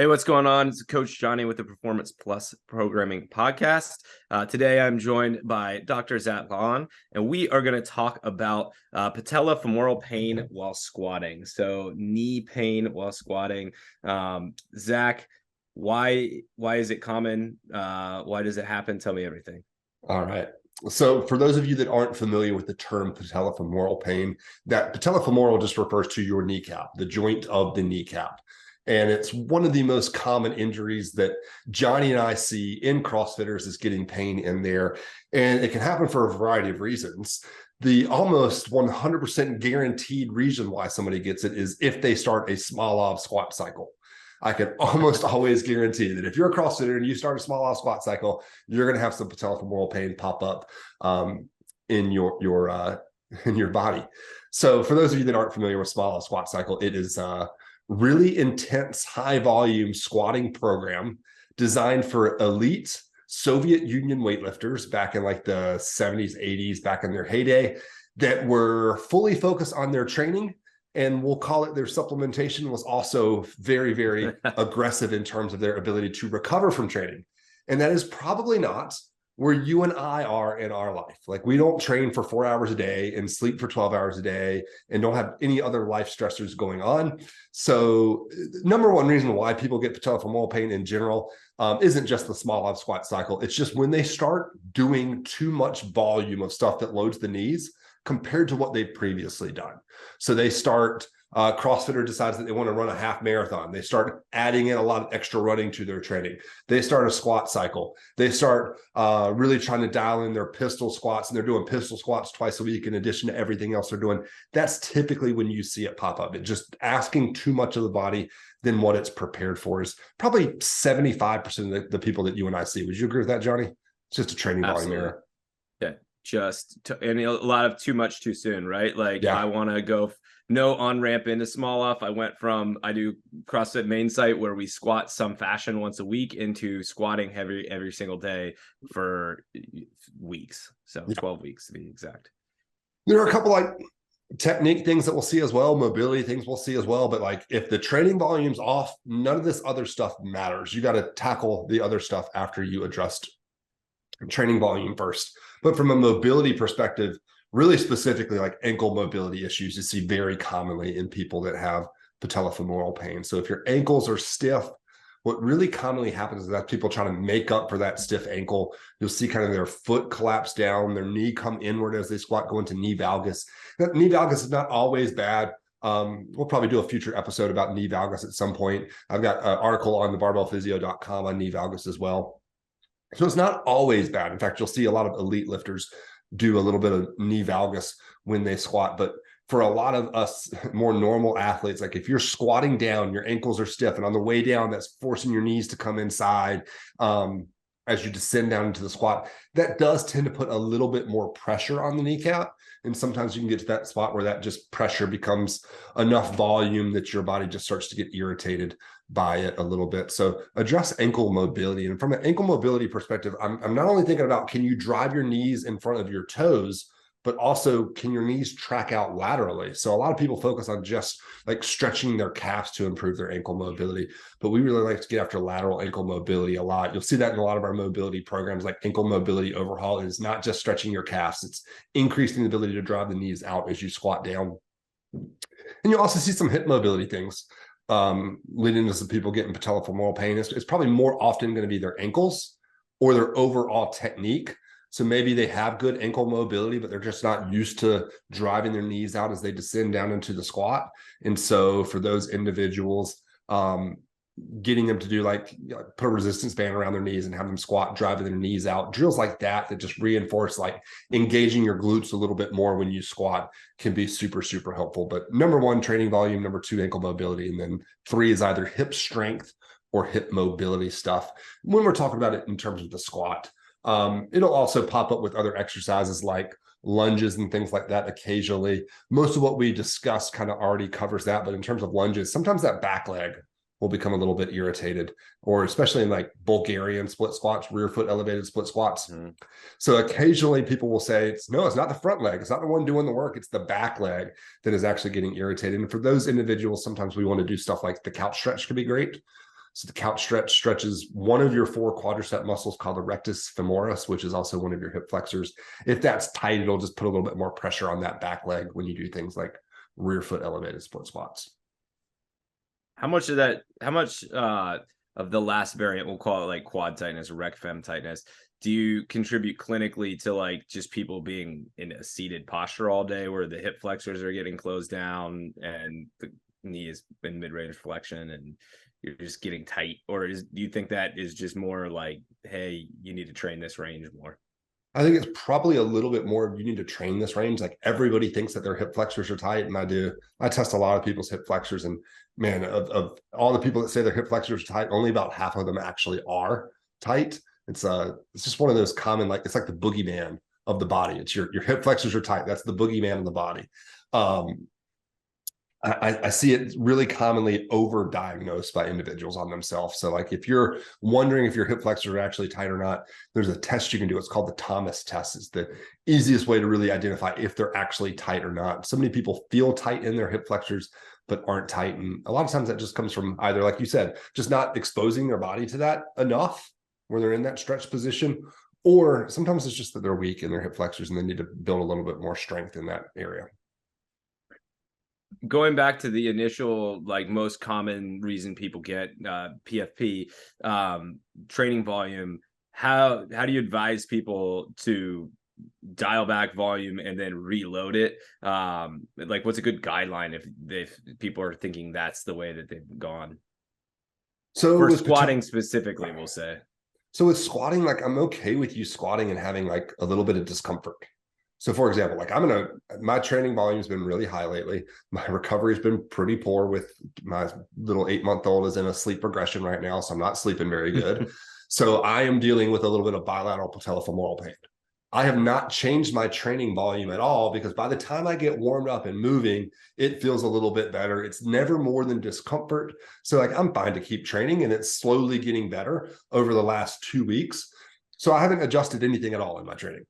Hey, what's going on? It's Coach Johnny with the Performance Plus Programming Podcast. Today, I'm joined by Dr. Zach Vaughn, and we are going to talk about patellar femoral pain while squatting. So, knee pain while squatting. Zach, why is it common? Why does it happen? Tell me everything. All right. So for those of you that aren't familiar with the term patellar femoral pain, that patellar femoral just refers to your kneecap, the joint of the kneecap. And it's one of the most common injuries that Johnny and I see in CrossFitters is getting pain in there. And it can happen for a variety of reasons. The almost 100% guaranteed reason why somebody gets it is if they start a small squat cycle. I can almost always guarantee that if you're a CrossFitter and you start a small squat cycle, you're going to have some patellar femoral pain pop up in your body. So for those of you that aren't familiar with small squat cycle, it is really intense, high volume squatting program designed for elite Soviet Union weightlifters back in like the 70s, 80s, back in their heyday, that were fully focused on their training. And we'll call it their supplementation was also very, very aggressive in terms of their ability to recover from training. And that is probably not where you and I are in our life. Like, we don't train for 4 hours a day and sleep for 12 hours a day and don't have any other life stressors going on. So number one reason why people get patellar femoral pain in general isn't just the small squat cycle. It's just when they start doing too much volume of stuff that loads the knees compared to what they've previously done. So they start, CrossFitter decides that they want to run a half marathon. They start adding in a lot of extra running to their training. They start a squat cycle. They start really trying to dial in their pistol squats, and they're doing pistol squats twice a week in addition to everything else they're doing. That's typically when you see it pop up. It's just asking too much of the body than what it's prepared for is probably 75% of the people that you and I see. Would you agree with that, Johnny? It's just a training volume error. Yeah. And a lot of too much too soon, right? Like, Yeah. I want to go no on ramp into small off. I do CrossFit main site where we squat some fashion once a week into squatting heavy every single day for weeks. So 12 weeks to be exact. There are a couple like technique things that we'll see as well, mobility things we'll see as well. But like, if the training volume's off, none of this other stuff matters. You got to tackle the other stuff after you adjust training volume first. But from a mobility perspective, really specifically like ankle mobility issues, you see very commonly in people that have patellar femoral pain. So if your ankles are stiff, what really commonly happens is that people trying to make up for that stiff ankle. You'll see kind of their foot collapse down, their knee come inward as they squat, go into knee valgus. That knee valgus is not always bad. We'll probably do a future episode about knee valgus at some point. I've got an article on the barbellphysio.com on knee valgus as well. So it's not always bad. In fact, you'll see a lot of elite lifters do a little bit of knee valgus when they squat. But for a lot of us more normal athletes, like if you're squatting down, your ankles are stiff, and on the way down, that's forcing your knees to come inside as you descend down into the squat. That does tend to put a little bit more pressure on the kneecap. And sometimes you can get to that spot where that just pressure becomes enough volume that your body just starts to get irritated by it a little bit. So address ankle mobility. And from an ankle mobility perspective, I'm not only thinking about, can you drive your knees in front of your toes, but also can your knees track out laterally? So a lot of people focus on just like stretching their calves to improve their ankle mobility, but we really like to get after lateral ankle mobility a lot. You'll see that in a lot of our mobility programs, like ankle mobility overhaul. It is not just stretching your calves, it's increasing the ability to drive the knees out as you squat down. And you'll also see some hip mobility things leading to some people getting patellar femoral pain. It's probably more often going to be their ankles or their overall technique. So maybe they have good ankle mobility, but they're just not used to driving their knees out as they descend down into the squat. And so for those individuals, getting them to do like put a resistance band around their knees and have them squat, driving their knees out, drills like that just reinforce like engaging your glutes a little bit more when you squat can be super, super helpful. But number one, training volume. Number two, ankle mobility. And then three is either hip strength or hip mobility stuff. When we're talking about it in terms of the squat, it'll also pop up with other exercises like lunges and things like that occasionally. Most of what we discuss kind of already covers that. But in terms of lunges, sometimes that back leg will become a little bit irritated, or especially in like Bulgarian split squats, rear foot elevated split squats. So occasionally people will say, it's not the front leg. It's not the one doing the work. It's the back leg that is actually getting irritated. And for those individuals, sometimes we want to do stuff like the couch stretch could be great. So the couch stretch stretches one of your 4 quadricep muscles called the rectus femoris, which is also one of your hip flexors. If that's tight, it'll just put a little bit more pressure on that back leg when you do things like rear foot elevated split squats. How much of the last variant, we'll call it like quad tightness or rec fem tightness, do you contribute clinically to like just people being in a seated posture all day where the hip flexors are getting closed down and the knee is in mid-range flexion and you're just getting tight? Or do you think that is just more like, hey, you need to train this range more? I think it's probably a little bit more, you need to train this range. Like everybody thinks that their hip flexors are tight. And I test a lot of people's hip flexors, and man, of all the people that say their hip flexors are tight, only about half of them actually are tight. It's just one of those common, like, it's like the boogeyman of the body. It's your hip flexors are tight. That's the boogeyman of the body. I see it really commonly over-diagnosed by individuals on themselves. So like if you're wondering if your hip flexors are actually tight or not, there's a test you can do. It's called the Thomas test. It's the easiest way to really identify if they're actually tight or not. So many people feel tight in their hip flexors, but aren't tight. And a lot of times that just comes from either, like you said, just not exposing their body to that enough where they're in that stretch position, or sometimes it's just that they're weak in their hip flexors and they need to build a little bit more strength in that area. Going back to the initial, like most common reason people get PFP, training volume, how do you advise people to dial back volume and then reload it? Like what's a good guideline if people are thinking that's the way that they've gone? So for squatting specifically, we'll say. So with squatting, like I'm okay with you squatting and having like a little bit of discomfort. So for example, like my training volume has been really high lately. My recovery has been pretty poor with my little 8-month-old is in a sleep regression right now. So I'm not sleeping very good. So I am dealing with a little bit of bilateral patellar femoral pain. I have not changed my training volume at all because by the time I get warmed up and moving, it feels a little bit better. It's never more than discomfort. So like I'm fine to keep training, and it's slowly getting better over the last 2 weeks. So I haven't adjusted anything at all in my training.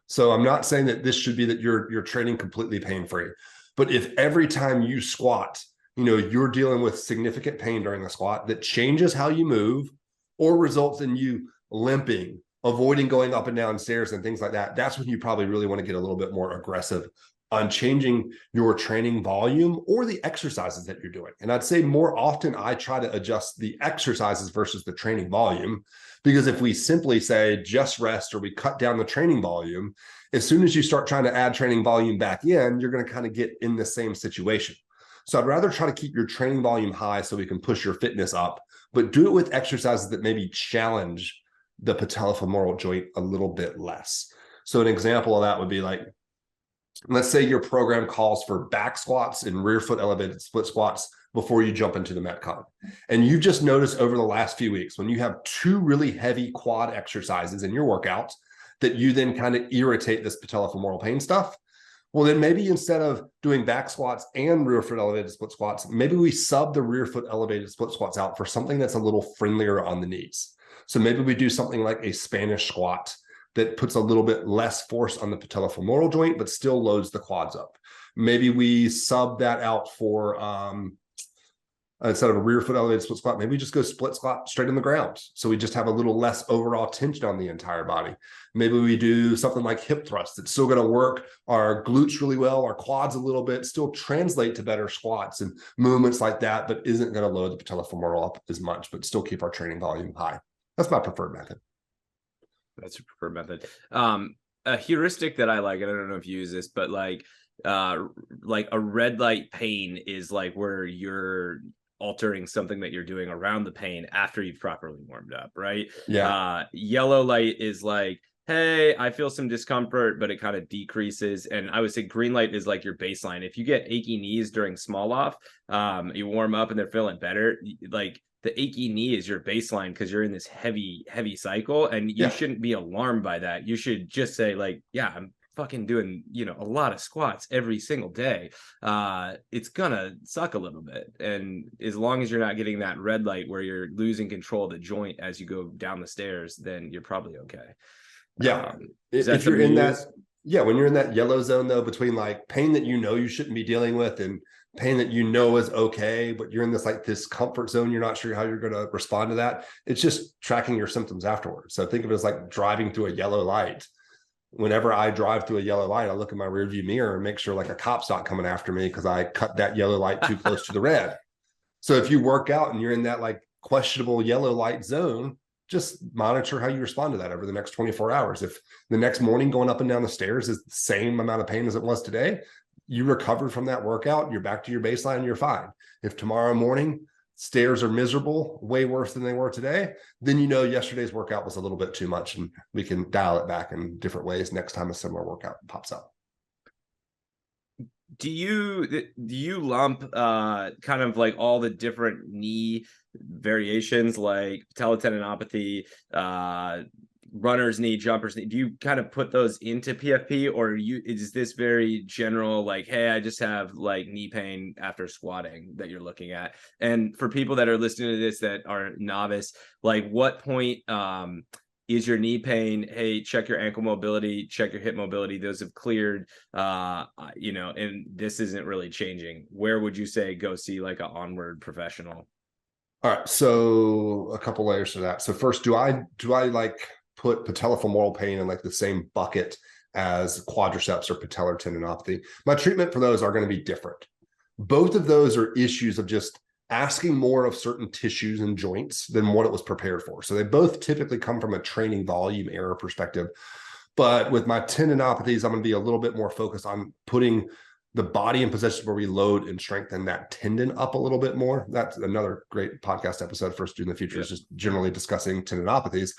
So I'm not saying that this should be that you're training completely pain-free, but if every time you squat, you're dealing with significant pain during the squat that changes how you move or results in you limping, avoiding going up and down stairs and things like that, that's when you probably really want to get a little bit more aggressive on changing your training volume or the exercises that you're doing. And I'd say more often I try to adjust the exercises versus the training volume, because if we simply say just rest or we cut down the training volume, as soon as you start trying to add training volume back in, you're going to kind of get in the same situation. So I'd rather try to keep your training volume high so we can push your fitness up, but do it with exercises that maybe challenge the patellofemoral joint a little bit less. So an example of that would be like, let's say your program calls for back squats and rear foot elevated split squats before you jump into the Metcon. And you've just noticed over the last few weeks, when you have 2 really heavy quad exercises in your workout, that you then kind of irritate this patellofemoral pain stuff. Well, then maybe instead of doing back squats and rear foot elevated split squats, maybe we sub the rear foot elevated split squats out for something that's a little friendlier on the knees. So maybe we do something like a Spanish squat that puts a little bit less force on the patellofemoral joint, but still loads the quads up. Maybe we sub that out for, instead of a rear foot elevated split squat, maybe we just go split squat straight on the ground. So we just have a little less overall tension on the entire body. Maybe we do something like hip thrust. It's still going to work our glutes really well, our quads a little bit, still translate to better squats and movements like that, but isn't going to load the patellofemoral up as much, but still keep our training volume high. That's my preferred method. That's your preferred method. A heuristic that I like, and I don't know if you use this, but like a red light pain is like where you're altering something that you're doing around the pain after you've properly warmed up, right? Yeah. Yellow light is like, hey, I feel some discomfort, but it kind of decreases. And I would say green light is like your baseline. If you get achy knees during small off, you warm up and they're feeling better, like the achy knee is your baseline because you're in this heavy cycle, and you shouldn't be alarmed by that. You should just say like, yeah, I'm fucking doing, a lot of squats every single day. It's gonna suck a little bit. And as long as you're not getting that red light where you're losing control of the joint as you go down the stairs, then you're probably okay. Yeah. If you're in that, when you're in that yellow zone though, between like pain that you shouldn't be dealing with and pain that you know is okay, but you're in this comfort zone. You're not sure how you're going to respond to that. It's just tracking your symptoms afterwards. So think of it as like driving through a yellow light. Whenever I drive through a yellow light, I look in my rearview mirror and make sure like a cop's not coming after me because I cut that yellow light too close to the red. So if you work out and you're in that like questionable yellow light zone, just monitor how you respond to that over the next 24 hours. If the next morning going up and down the stairs is the same amount of pain as it was today, you recovered from that workout, you're back to your baseline, you're fine. If tomorrow morning stairs are miserable, way worse than they were today, then you know yesterday's workout was a little bit too much and we can dial it back in different ways next time a similar workout pops up. Do you lump kind of like all the different knee variations like patellar tendinopathy, runner's knee, jumper's knee? Do you kind of put those into PFP, or is this very general, like, hey, I just have like knee pain after squatting that you're looking at? And for people that are listening to this that are novice, like what point is your knee pain, hey, check your ankle mobility, check your hip mobility, those have cleared, and this isn't really changing? Where would you say go see like an onward professional? All right, so a couple layers to that. So first, do I like put patellar femoral pain in like the same bucket as quadriceps or patellar tendinopathy? My treatment for those are going to be different. Both of those are issues of just asking more of certain tissues and joints than what it was prepared for. So they both typically come from a training volume error perspective. But with my tendinopathies, I'm going to be a little bit more focused on putting the body in position where we load and strengthen that tendon up a little bit more. That's another great podcast episode for us to do in the future, is just generally discussing tendinopathies.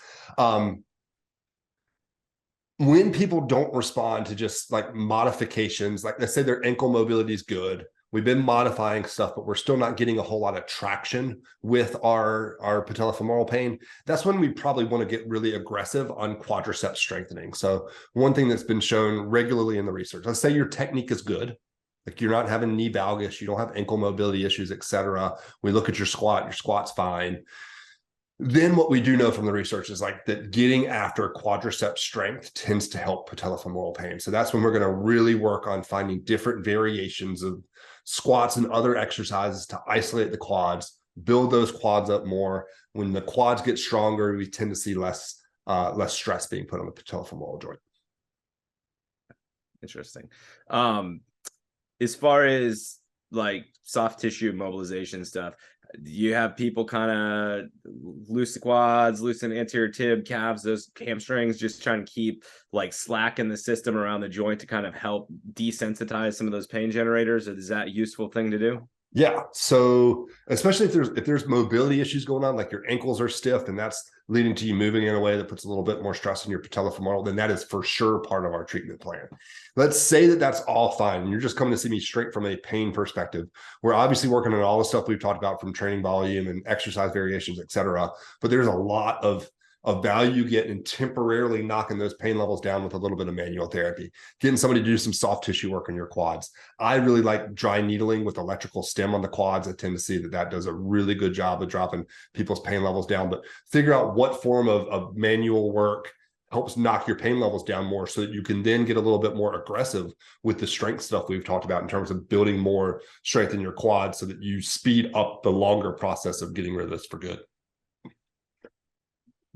When people don't respond to just like modifications, like let's say their ankle mobility is good, we've been modifying stuff, but we're still not getting a whole lot of traction with our patellar femoral pain, that's when we probably want to get really aggressive on quadricep strengthening. So one thing that's been shown regularly in the research, let's say your technique is good, like you're not having knee valgus, you don't have ankle mobility issues, etc. We look at your squat's fine. Then what we do know from the research is like that getting after quadricep strength tends to help patellar femoral pain. So that's when we're going to really work on finding different variations of squats and other exercises to isolate the quads, build those quads up more. When the quads get stronger, we tend to see less stress being put on the patellar femoral joint. Interesting. As far as like soft tissue mobilization stuff, you have people kind of loose the quads, loosen anterior tib, calves, those hamstrings, just trying to keep like slack in the system around the joint to kind of help desensitize some of those pain generators? Or is that a useful thing to do? Yeah. So especially if there's mobility issues going on, like your ankles are stiff and that's leading to you moving in a way that puts a little bit more stress on your patellar femoral, then that is for sure part of our treatment plan. Let's say that that's all fine. And you're just coming to see me straight from a pain perspective. We're obviously working on all the stuff we've talked about from training volume and exercise variations, et cetera. But there's a lot of value you get in temporarily knocking those pain levels down with a little bit of manual therapy, getting somebody to do some soft tissue work on your quads. I really like dry needling with electrical stim on the quads. I tend to see that does a really good job of dropping people's pain levels down, but figure out what form of manual work helps knock your pain levels down more so that you can then get a little bit more aggressive with the strength stuff we've talked about in terms of building more strength in your quads so that you speed up the longer process of getting rid of this for good.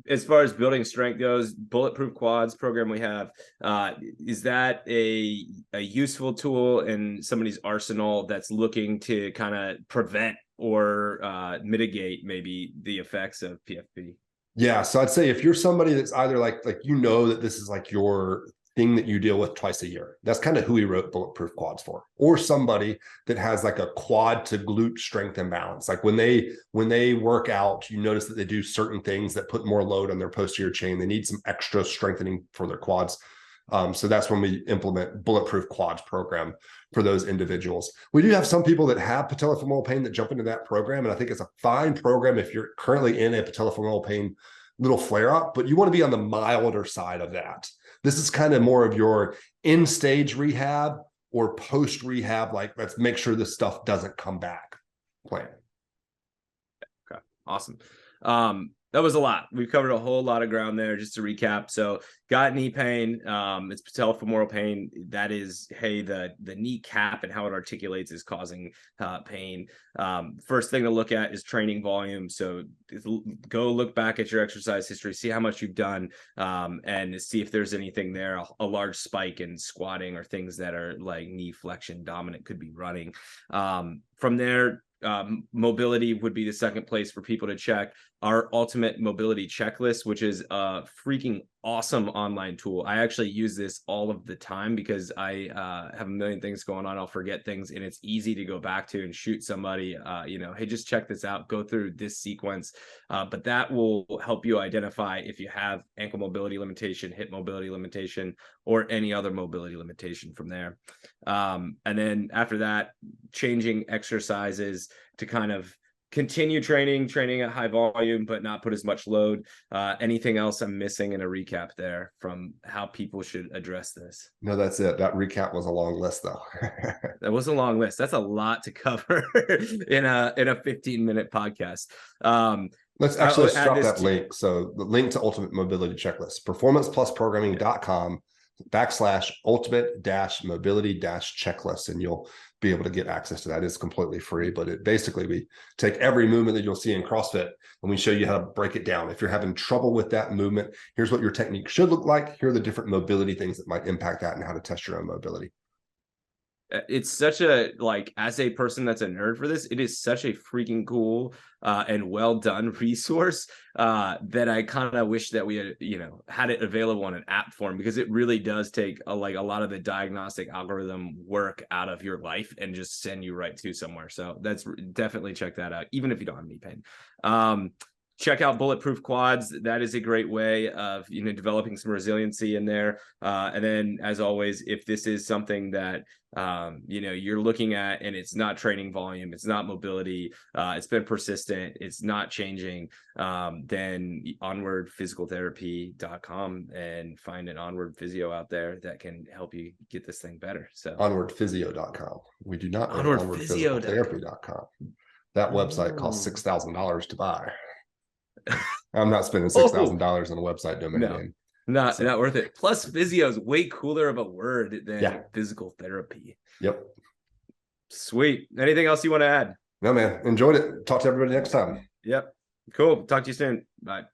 As far as building strength goes, Bulletproof Quads program we have, is that a useful tool in somebody's arsenal that's looking to kind of prevent or mitigate maybe the effects of PFP? Yeah, so I'd say if you're somebody that's either like you know that this is like your thing that you deal with twice a year, that's kind of who we wrote Bulletproof Quads for. Or somebody that has like a quad to glute strength imbalance, like when they work out, you notice that they do certain things that put more load on their posterior chain, they need some extra strengthening for their quads. So that's when we implement Bulletproof Quads program for those individuals. We do have some people that have patellar femoral pain that jump into that program, and I think it's a fine program if you're currently in a patellar femoral pain little flare up, but you want to be on the milder side of that. This is kind of more of your end stage rehab or post rehab, like let's make sure this stuff doesn't come back plan. Okay, awesome. That was a lot. We've covered a whole lot of ground there. Just to recap, so got knee pain. It's patellar femoral pain. That is, hey, the knee cap and how it articulates is causing pain. First thing to look at is training volume. So go look back at your exercise history, see how much you've done, and see if there's anything there. A large spike in squatting or things that are like knee flexion dominant could be running. From there, mobility would be the second place for people to check. Our ultimate mobility checklist, which is a freaking awesome online tool. I actually use this all of the time because I have a million things going on. I'll forget things, and it's easy to go back to and shoot somebody, hey, just check this out, go through this sequence. But that will help you identify if you have ankle mobility limitation, hip mobility limitation, or any other mobility limitation from there. And then after that, changing exercises to kind of continue training at high volume, but not put as much load. Anything else I'm missing in a recap there from how people should address this? No, that's it. That recap was a long list, though. That was a long list. That's a lot to cover in a 15-minute podcast. Let's drop that link. So the link to Ultimate Mobility Checklist, performanceplusprogramming.com/ultimate-mobility-checklist, and you'll be able to get access to that. It's completely free, but it basically, we take every movement that you'll see in CrossFit and we show you how to break it down. If you're having trouble with that movement, here's what your technique should look like. Here are the different mobility things that might impact that and how to test your own mobility. It's such a, like, as a person that's a nerd for this, it is such a freaking cool and well done resource that I kind of wish that we had, had it available in an app form, because it really does take a lot of the diagnostic algorithm work out of your life and just send you right to somewhere. So that's definitely, check that out, even if you don't have knee pain. Check out Bulletproof Quads. That is a great way of developing some resiliency in there. And then, as always, if this is something that you're looking at and it's not training volume, it's not mobility, it's been persistent, it's not changing, then onwardphysicaltherapy.com and find an Onward physio out there that can help you get this thing better. So onwardphysio.com. We do not own onwardphysicaltherapy.com. That website costs $6,000 to buy. I'm not spending $6,000 on a website domain name. Not worth it. Plus, physio is way cooler of a word than physical therapy. Yep. Sweet. Anything else you want to add? No, man. Enjoyed it. Talk to everybody next time. Yep. Cool. Talk to you soon. Bye.